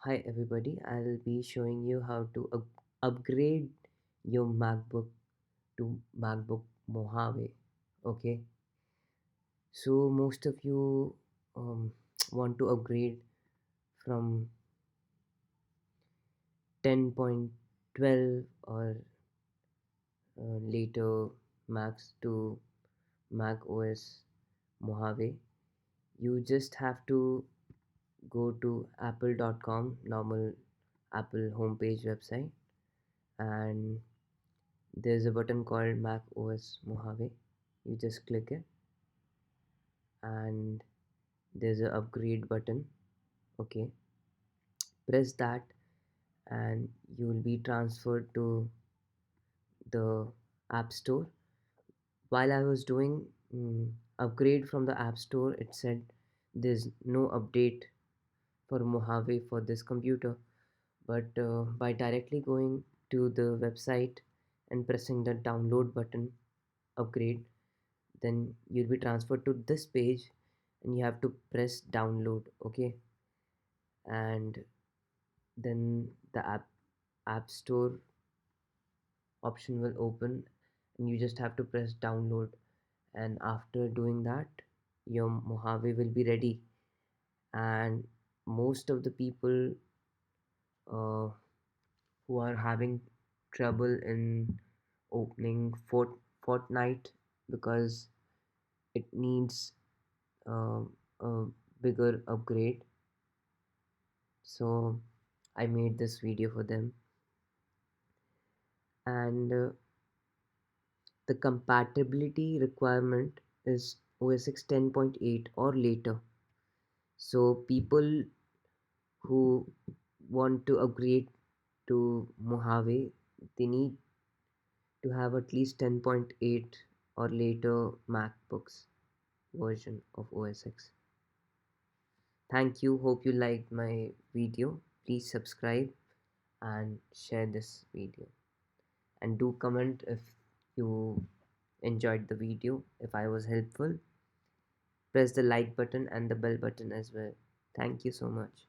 Hi everybody, I'll be showing you how to upgrade your MacBook to MacBook Mojave. Okay, so most of you want to upgrade from 10.12 or later Macs to Mac OS Mojave. You just have to go to apple.com, normal Apple homepage website, and there's a button called Mac OS Mojave. You just click it, and there's a upgrade button. Okay, press that, and you will be transferred to the App Store. While I was doing upgrade from the App Store, it said there's no update for Mojave for this computer. But by directly going to the website and pressing the download button, upgrade, then you'll be transferred to this page, and you have to press download. Okay, and then the app store option will open, and you just have to press download, and after doing that your Mojave will be ready. And most of the people uh, who are having trouble in opening Fortnite because it needs uh, a bigger upgrade, so I made this video for them. And the compatibility requirement is OS X 10.8 or later. So people who want to upgrade to Mojave, they need to have at least 10.8 or later MacBooks version of OS X. Thank you. Hope you liked my video. Please subscribe and share this video. And do comment if you enjoyed the video, if I was helpful. Press the like button and the bell button as well. Thank you so much.